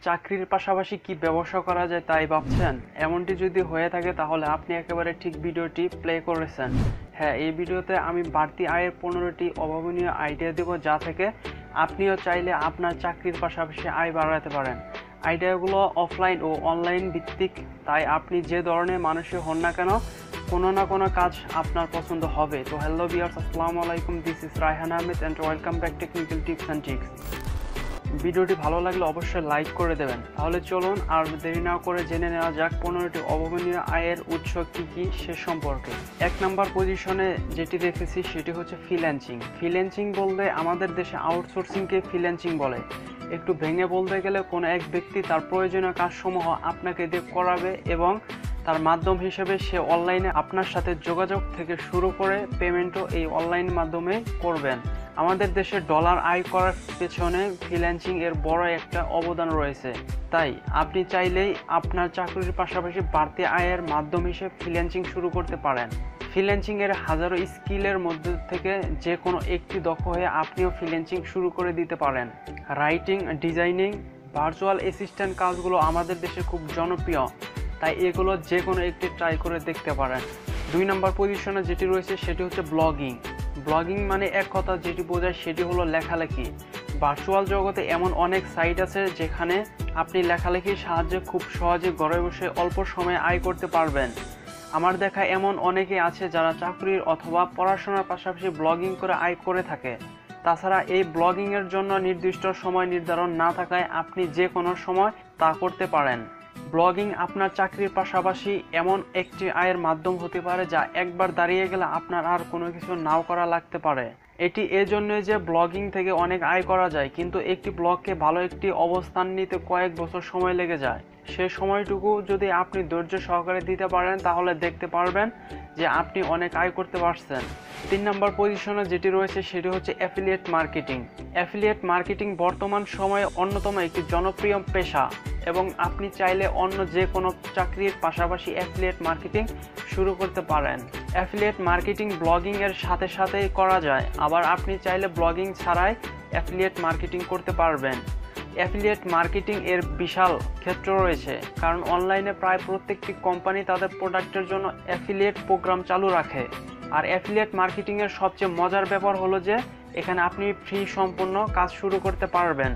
চাকরির পাশাপাশি কি ব্যবসা করা যায় তাই ভাবছেন? এমনটি যদি হয়ে থাকে তাহলে আপনি একেবারে ঠিক ভিডিওটি প্লে করেছেন। হ্যাঁ, এই ভিডিওতে আমি বাড়তি আয়ের 15টি অভাবনীয় আইডিয়া দেব, যা থেকে আপনিও চাইলে আপনার চাকরির পাশাপাশি আয় বাড়াতে পারেন। আইডিয়াগুলো অফলাইন ও অনলাইন ভিত্তিক, তাই আপনি যে ধরনের মানুষই হন না কেন, কোনো না কোনো কাজ আপনার পছন্দ হবে। তো হ্যালো ভিউয়ার্স, আসসালামু আলাইকুম, this is Raihan Ahmed and welcome back technical tips and tricks. ভিডিওটি ভালো লাগলে অবশ্যই লাইক করে দেবেন। তাহলে চলুন আর দেরি না করে জেনে নেওয়া যাক 15টি অভাবনীয় আয়ের উৎস কী কী সে সম্পর্কে। 1 নম্বর পজিশনে যেটি দেখেছি সেটি হচ্ছে ফ্রিল্যান্সিং। ফ্রিল্যান্সিং বলতে আমাদের দেশে আউটসোর্সিংকে ফ্রিল্যান্সিং বলে। একটু ভেঙে বলতে গেলে কোনো এক ব্যক্তি তার প্রয়োজনীয় কাজসমূহ আপনাকে দিয়ে করাবে এবং তার মাধ্যম হিসেবে সে অনলাইনে আপনার সাথে যোগাযোগ থেকে শুরু করে পেমেন্টও এই অনলাইন মাধ্যমে করবেন। আমাদের দেশে ডলার আয় করার পেছনে ফ্রিল্যান্সিং এর বড় একটা অবদান রয়েছে। তাই আপনি চাইলেই আপনার চাকরির পাশাপাশি বাড়তি আয়ের মাধ্যম হিসেবে ফ্রিল্যান্সিং শুরু করতে পারেন। ফ্রিল্যান্সিং এর হাজারো স্কিলের মধ্যে থেকে যে কোনো একটি দক্ষ হয়ে আপনিও ফ্রিল্যান্সিং শুরু করে দিতে পারেন। রাইটিং, ডিজাইনিং, ভার্চুয়াল অ্যাসিস্ট্যান্ট কাজগুলো আমাদের দেশে খুব জনপ্রিয়, তাই এগুলো যে কোনো একটি ট্রাই করে দেখতে পারেন। 2 নম্বর পজিশনে যেটি রয়েছে সেটি হচ্ছে ব্লগিং। ব্লগিং মানে এক কথা যেটি বোঝায় সেটি হলো লেখালেখি। ভার্চুয়াল জগতে এমন অনেক সাইট আছে যেখানে আপনি লেখালেখির সাহায্যে খুব সহজে ঘরে বসে অল্প সময়ে আয় করতে পারবেন। আমার দেখা এমন অনেকেই আছে যারা চাকরির অথবা পড়াশোনার পাশাপাশি ব্লগিং করে আয় করে থাকে। তাছাড়া এই ব্লগিংয়ের জন্য নির্দিষ্ট সময় নির্ধারণ না থাকায় আপনি যে কোনো সময় তা করতে পারেন। ব্লগিং আপনার চাকরির পাশাপাশি এমন একটি আয়ের মাধ্যম হতে পারে যা একবার দাঁড়িয়ে গেলে আপনার আর কোনো কিছু নাও করা লাগতে পারে। এটি এজন্যই যে ব্লগিং থেকে অনেক আয় করা যায়, কিন্তু একটি ব্লগকে ভালো একটি অবস্থান নিতে কয়েক বছর সময় লেগে যায়। সে সময়টুকু যদি আপনি ধৈর্য সহকারে দিতে পারেন তাহলে দেখতে পারবেন যে আপনি অনেক আয় করতে পারছেন। 3 নম্বর পজিশনে যেটি রয়েছে সেটি হচ্ছে অ্যাফিলিয়েট মার্কেটিং। অ্যাফিলিয়েট মার্কেটিং বর্তমান সময়ে অন্যতম একটি জনপ্রিয় পেশা এবং আপনি চাইলে অন্য যে কোনো চাকরির পাশাপাশি অ্যাফিলিয়েট মার্কেটিং শুরু করতে পারেন। অ্যাফিলিয়েট মার্কেটিং ব্লগিং এর সাথে সাথেই করা যায়, আবার আপনি চাইলে ব্লগিং ছাড়াই অ্যাফিলিয়েট মার্কেটিং করতে পারবেন। অ্যাফিলিয়েট মার্কেটিং এর বিশাল ক্ষেত্র রয়েছে, কারণ অনলাইনে প্রায় প্রত্যেকটি কোম্পানি তাদের প্রোডাক্টের জন্য অ্যাফিলিয়েট প্রোগ্রাম চালু রাখে। আর অ্যাফিলিয়েট মার্কেটিং এর সবচেয়ে মজার ব্যাপার হলো যে এখানে আপনি ফ্রি সম্পূর্ণ কাজ শুরু করতে পারবেন,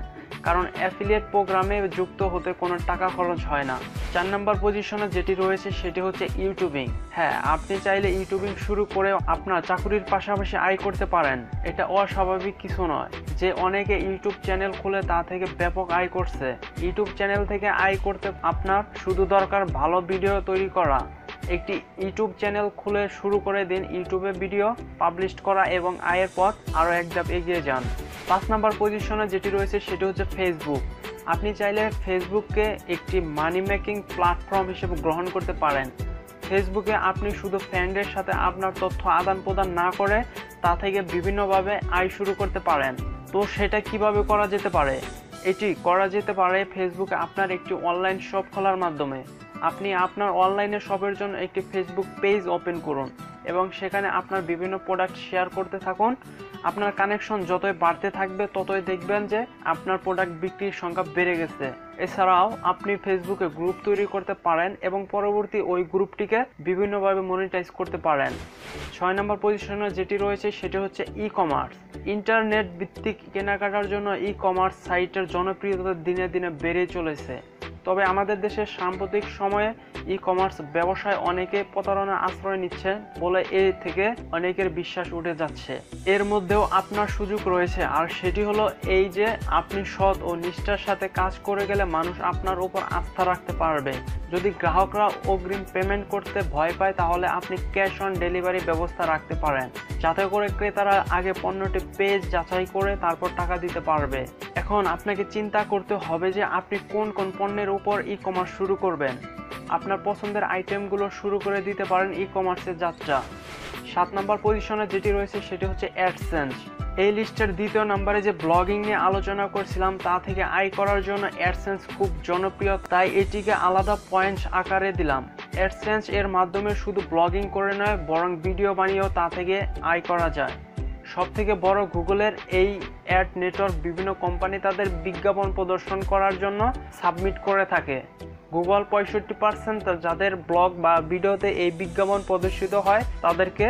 কারণ অ্যাফিলিয়েট প্রোগ্রামে যুক্ত হতে কোনো টাকা খরচ হয় না। 4 নম্বর পজিশনে যেটি রয়েছে সেটি হচ্ছে ইউটিউবিং। হ্যাঁ, আপনি চাইলে ইউটিউবিং শুরু করে আপনার চাকরির পাশাপাশি আয় করতে পারেন। এটা অস্বাভাবিক কিছু নয় যে অনেকে ইউটিউব চ্যানেল খুলে তা থেকে ব্যাপক আয় করছে। ইউটিউব চ্যানেল থেকে আয় করতে আপনার শুধু দরকার ভালো ভিডিও তৈরি করা। একটি ইউটিউব চ্যানেল খুলে শুরু করে দিন ইউটিউবে ভিডিও পাবলিশ করা এবং আয়ের পথ আরও এক ধাপ এগিয়ে যান। 5 নম্বর পজিশনে যেটি রয়েছে সেটি হচ্ছে ফেসবুক। আপনি চাইলে ফেসবুককে একটি মানি মেকিং প্ল্যাটফর্ম হিসেবে গ্রহণ করতে পারেন। ফেসবুকে আপনি শুধু ফ্রেন্ডের সাথে আপনার তথ্য আদান প্রদান না করে তা থেকে বিভিন্নভাবে আয় শুরু করতে পারেন। তো সেটা কিভাবে করা যেতে পারে? এটি করা যেতে পারে ফেসবুকে আপনার একটি অনলাইন শপ খোলার মাধ্যমে। আপনি আপনার অনলাইনে শপের জন্য একটি ফেসবুক পেজ ওপেন করুন এবং সেখানে আপনার বিভিন্ন প্রোডাক্ট শেয়ার করতে থাকুন। আপনার কানেকশন যতই বাড়তে থাকবে ততই দেখবেন যে আপনার প্রোডাক্ট বিক্রির সংখ্যা বেড়ে গেছে। এছাড়াও আপনি ফেসবুকে গ্রুপ তৈরি করতে পারেন এবং পরবর্তী ওই গ্রুপটিকে বিভিন্নভাবে মনিটাইজ করতে পারেন। 6 নম্বর পজিশনে যেটি রয়েছে সেটি হচ্ছে ই কমার্স। ইন্টারনেট ভিত্তিক কেনাকাটার জন্য ই কমার্স সাইটের জনপ্রিয়তা দিনে দিনে বেড়ে চলেছে। তবে আমাদের দেশের সাম্প্রতিক সময়ে ই কমার্স ব্যবসায় অনেকে প্রতারণার আশ্রয় নিচ্ছে বলে এ থেকে অনেকের বিশ্বাস উঠে যাচ্ছে। এর মধ্যেও আপনার সুযোগ রয়েছে, আর সেটি হলো এই যে আপনি সৎ ও নিষ্ঠার সাথে কাজ করে গেলে মানুষ আপনার উপর আস্থা রাখতে পারবে। যদি গ্রাহকরা অগ্রিম পেমেন্ট করতে ভয় পায় তাহলে আপনি ক্যাশ অন ডেলিভারি ব্যবস্থা রাখতে পারেন, যাতে করে ক্রেতারা আগে পণ্যটি পেজ যাচাই করে তারপর টাকা দিতে পারবে। এখন আপনাকে চিন্তা করতে হবে যে আপনি কোন কোন পণ্যের উপর ই কমার্স শুরু করবেন। আপনার পছন্দের আইটেমগুলো শুরু করে দিতে পারেন ই কমার্সের যাত্রা। 7 নম্বর পজিশনে যেটি রয়েছে সেটি হচ্ছে অ্যাডসেন্স। এই লিস্টের 2য় নম্বরে যে ব্লগিং নিয়ে আলোচনা করছিলাম তা থেকে আয় করার জন্য অ্যাডসেন্স খুব জনপ্রিয়, তাই এটিকে আলাদা পয়েন্ট আকারে দিলাম। অ্যাডসেন্স এর মাধ্যমে শুধু ব্লগিং করে নয় বরং ভিডিও বানিয়েও তা থেকে আয় করা যায়। সবথেকে বড় গুগলের এই অ্যাড নেটওয়ার্ক বিভিন্ন কোম্পানি তাদের বিজ্ঞাপন প্রদর্শন করার জন্য সাবমিট করে থাকে। গুগল 65% যাদের ব্লগ বা ভিডিওতে এই বিজ্ঞাপন প্রদর্শিত হয় তাদেরকে,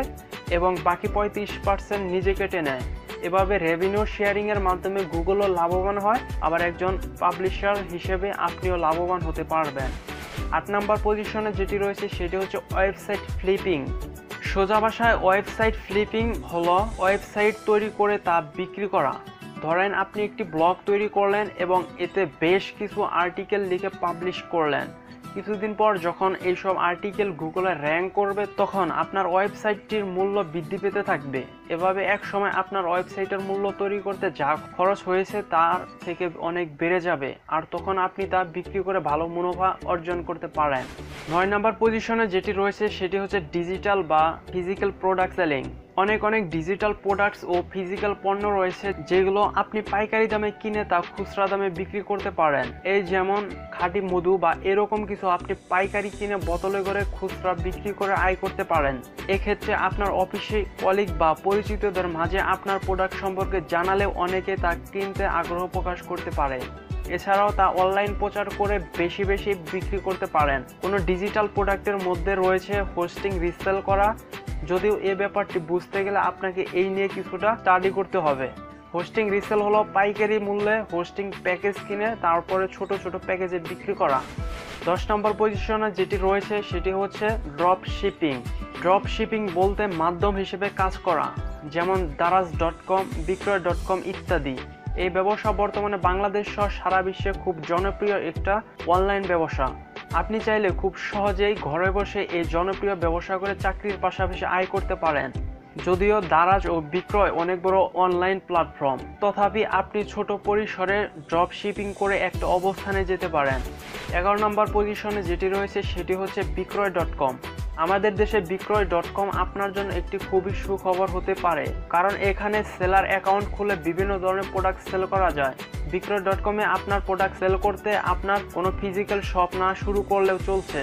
এবং বাকি 35% নিজে কেটে নেয়। এভাবে রেভিনিউ শেয়ারিং এর মাধ্যমে গুগলও লাভবান হয়, আবার একজন পাবলিশার হিসেবে আপনিও লাভবান হতে পারবেন। 8 নম্বর পজিশনে যেটি রয়েছে সেটি হচ্ছে ওয়েবসাইট ফ্লিপিং। সোজা ভাষায় ওয়েবসাইট ফ্লিপিং হলো ওয়েবসাইট তৈরি করে তা বিক্রি করা। ধরেন আপনি একটি ব্লগ তৈরি করলেন এবং এতে বেশ কিছু আর্টিকেল লিখে পাবলিশ করলেন। কিছুদিন পর যখন এইসব আর্টিকেল গুগলে র্যাঙ্ক করবে তখন আপনার ওয়েবসাইটটির মূল্য বৃদ্ধি পেতে থাকবে। এভাবে এক সময় আপনার ওয়েবসাইটের মূল্য তৈরি করতে যা খরচ হয়েছে তার থেকে অনেক বেড়ে যাবে, আর তখন আপনি তা বিক্রি করে ভালো মুনাফা অর্জন করতে পারেন। 9 নম্বর পজিশনে যেটি রয়েছে সেটি হচ্ছে ডিজিটাল বা ফিজিক্যাল প্রোডাক্ট সেলিং। অনেক ডিজিটাল প্রোডাক্টস ও ফিজিক্যাল পণ্য রয়েছে যেগুলো আপনি পাইকারি দামে কিনে তা খুচরা দামে বিক্রি করতে পারেন। এই যেমন খাঁটি মধু বা এরকম কিছু আপনি পাইকারি কিনে বোতলে করে খুচরা বিক্রি করে আয় করতে পারেন। এক্ষেত্রে আপনার অফিসে কলিগ বা পরিচিতদের মাঝে আপনার প্রোডাক্ট সম্পর্কে জানালেও অনেকে তা কিনতে আগ্রহ প্রকাশ করতে পারে। এছাড়াও তা অনলাইন প্রচার করে বেশি বিক্রি করতে পারেন। কোনো ডিজিটাল প্রোডাক্টের মধ্যে রয়েছে হোস্টিং রিসেল করা, যদিও এই ব্যাপারটি বুঝতে গেলে আপনাকে এই নিয়ে কিছুটা স্টাডি করতে হবে। হোস্টিং রিসেল হলো পাইকারি মূল্যে হোস্টিং প্যাকেজ কিনে তারপরে ছোট প্যাকেজে বিক্রি করা। 10 নম্বর পজিশনে যেটি রয়েছে সেটি হচ্ছে ড্রপ শিপিং। ড্রপ শিপিং বলতে মাধ্যম হিসেবে কাজ করা, যেমন দারাজ.com, বিক্রয়.com ইত্যাদি। এই ব্যবসা বর্তমানে বাংলাদেশ সহ সারা বিশ্বে খুব জনপ্রিয় একটা অনলাইন ব্যবসা। আপনি চাইলে খুব সহজেই ঘরে বসে এই জনপ্রিয় ব্যবসা করে চাকরির পাশাপাশি আয় করতে পারেন। যদিও দারাজ ও বিক্রয় অনেক বড় অনলাইন প্ল্যাটফর্ম, তথাপি আপনি ছোট পরিসরে ড্রপ শিপিং করে একটা অবস্থানে যেতে পারেন। 11 নম্বর পজিশনে যেটি রয়েছে সেটি হচ্ছে বিক্রয়.com। আমাদের দেশে বিক্রয়.com আপনার জন্য একটি খুবই সুখবর হতে পারে, কারণ এখানে সেলার অ্যাকাউন্ট খুলে বিভিন্ন ধরনের প্রোডাক্ট সেল করা যায়। বিক্রয়.com এ আপনার প্রোডাক্ট সেল করতে আপনার কোনো ফিজিক্যাল শপ না শুরু করলেও চলছে।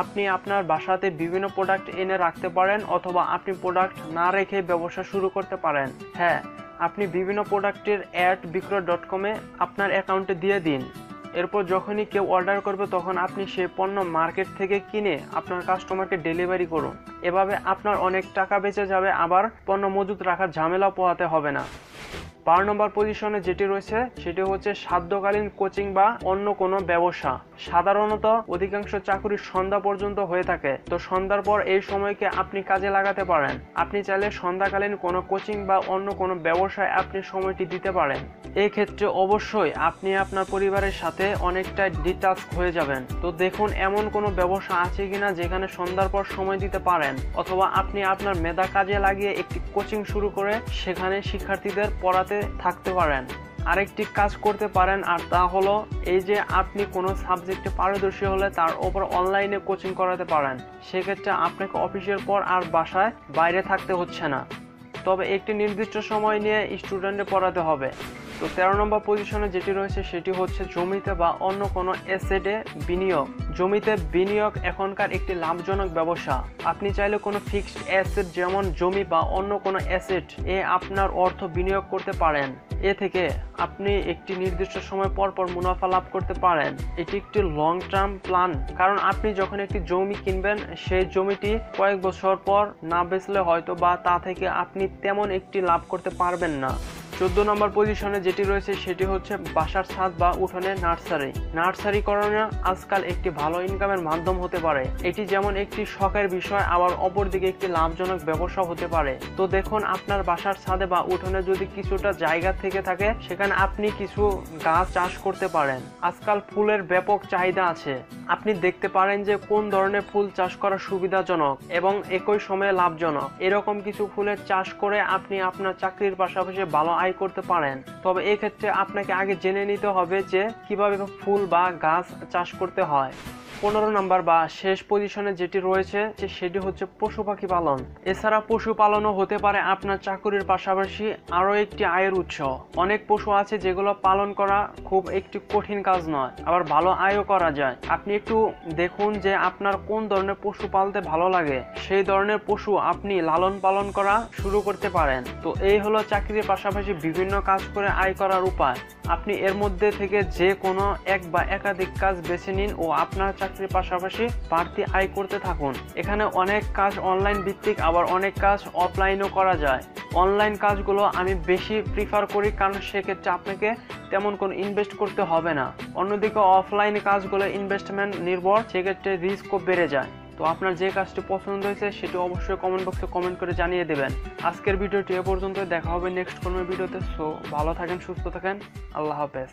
আপনি আপনার বাসাতে বিভিন্ন প্রোডাক্ট এনে রাখতে পারেন, অথবা আপনি প্রোডাক্ট না রেখে ব্যবসা শুরু করতে পারেন। হ্যাঁ, আপনি বিভিন্ন প্রোডাক্টের অ্যাড বিক্রয়.com এ আপনার অ্যাকাউন্টে দিয়ে দিন। এরপর যখনই কেউ অর্ডার করবে তখন আপনি সেই পণ্য মার্কেট থেকে কিনে আপনার কাস্টমারকে ডেলিভারি করুন। এভাবে আপনার অনেক টাকা বেঁচে যাবে, আবার পণ্য মজুত রাখার ঝামেলা পোহাতে হবে না। 12 নম্বর পজিশনে যেটি রয়েছে সেটি হচ্ছে সাধ্যকালীন কোচিং বা অন্য কোনো ব্যবসা। সাধারণত অধিকাংশ চাকুরি সন্ধ্যা পর্যন্ত হয়ে থাকে, তো সন্ধ্যার পর এই সময়কে আপনি কাজে লাগাতে পারেন। আপনি চাইলে সন্ধ্যাকালীন কোনো কোচিং বা অন্য কোনো ব্যবসায় আপনি সময়টি দিতে পারেন। এই ক্ষেত্রে অবশ্যই আপনি আপনার পরিবারের সাথে অনেকটা ডিটাচ হয়ে যাবেন। তো দেখুন এমন কোনো ব্যবসা আছে কিনা যেখানে সন্ধ্যার পর সময় দিতে পারেন, অথবা আপনি আপনার মেধা কাজে লাগিয়ে একটি কোচিং শুরু করে সেখানে শিক্ষার্থীদের পড়াতে থাকতে পারেন। আরেকটি কাজ করতে পারেন, আর তা হলো এই যে আপনি কোনো সাবজেক্টে পারদর্শী হলে তার উপর অনলাইনে কোচিং করাতে পারেন। সেক্ষেত্রে আপনাকে অফিসের পর আর বাসায় বাইরে থাকতে হচ্ছে না, তবে একটি নির্দিষ্ট সময় নিয়ে স্টুডেন্টে পড়াতে হবে। তো 13 নম্বর পজিশনে যেটি রয়েছে সেটি হচ্ছে জমিতে বা অন্য কোনো অ্যাসেটে বিনিয়োগ। জমিতে বিনিয়োগ এখনকার একটি লাভজনক ব্যবসা। আপনি চাইলে কোনো ফিক্সড অ্যাসেট যেমন জমি বা অন্য কোনো অ্যাসেট এ আপনার অর্থ বিনিয়োগ করতে পারেন। এ থেকে আপনি একটি নির্দিষ্ট সময় পর মুনাফা লাভ করতে পারেন। এটি একটি লং টার্ম প্ল্যান, কারণ আপনি যখন একটি জমি কিনবেন সেই জমিটি কয়েক বছর পর না বেচলে হয়তো বা তা থেকে আপনি তেমন একটি লাভ করতে পারবেন না। 14 নম্বর পজিশনে যেটি রয়েছে সেটি হচ্ছে বাসার ছাদ বা উঠোনে নার্সারি। নার্সারি করানো আজকাল একটি ভালো ইনকামের মাধ্যম হতে পারে। এটি যেমন একটি শখের বিষয়, আবার অপরদিকে একটি লাভজনক ব্যবসা হতে পারে। তো দেখুন আপনার বাসার ছাদে বা উঠোনে যদি কিছুটা জায়গা থেকে থাকে সেখানে আপনি কিছু গাছ চাষ করতে পারেন। আজকাল ফুলের ব্যাপক চাহিদা আছে। আপনি দেখতে পারেন যে কোন ধরনের ফুল চাষ করা সুবিধাজনক এবং একই সময়ে লাভজনক। এরকম কিছু ফুলের চাষ করে আপনি আপনার চাকরির পাশাপাশি ভালো আয় করতে পারেন। তবে এক্ষেত্রে আপনাকে আগে জেনে নিতে হবে যে কিভাবে ফুল বা গাছ চাষ করতে হয়। 15 নাম্বার বা শেষ পজিশনে যেটি রয়েছে সেটি হচ্ছে পশু পাখি পালন। এছাড়া পশুপালনও হতে পারে আপনার চাকুরির পাশাপাশি আরও একটি আয়ের উৎস। অনেক পশু আছে যেগুলো পালন করা খুব একটি কঠিন কাজ নয়, আবার ভালো আয়ও করা যায়। আপনি একটু দেখুন যে আপনার কোন ধরনের পশু পালতে ভালো লাগে, সেই ধরনের পশু আপনি লালন পালন করা শুরু করতে পারেন। তো এই হলো চাকরির পাশাপাশি বিভিন্ন কাজ করে আয় করার উপায়। আপনি এর মধ্যে থেকে যে কোনো এক বা একাধিক কাজ বেছে নিন ও আপনার চাকরির পাশাপাশি বাড়তি আয় করতে থাকুন। এখানে অনেক কাজ অনলাইন ভিত্তিক, আবার অনেক কাজ অফলাইনও করা যায়। অনলাইন কাজগুলো আমি বেশি প্রিফার করি, কারণ সেক্ষেত্রে আপনাকে তেমন কোনো ইনভেস্ট করতে হবে না। অন্যদিকে অফলাইন কাজগুলো ইনভেস্টমেন্ট নির্ভর, সেক্ষেত্রে রিস্কও বেড়ে যায়। তো আপনার যে কাজটি পছন্দ হয়েছে সেটি অবশ্যই কমেন্ট বক্সে কমেন্ট করে জানিয়ে দেবেন। আজকের ভিডিওটি এ পর্যন্ত, দেখা হবে নেক্সট কোনো ভিডিওতে। সো ভালো থাকেন, সুস্থ থাকেন, আল্লাহ হাফেজ।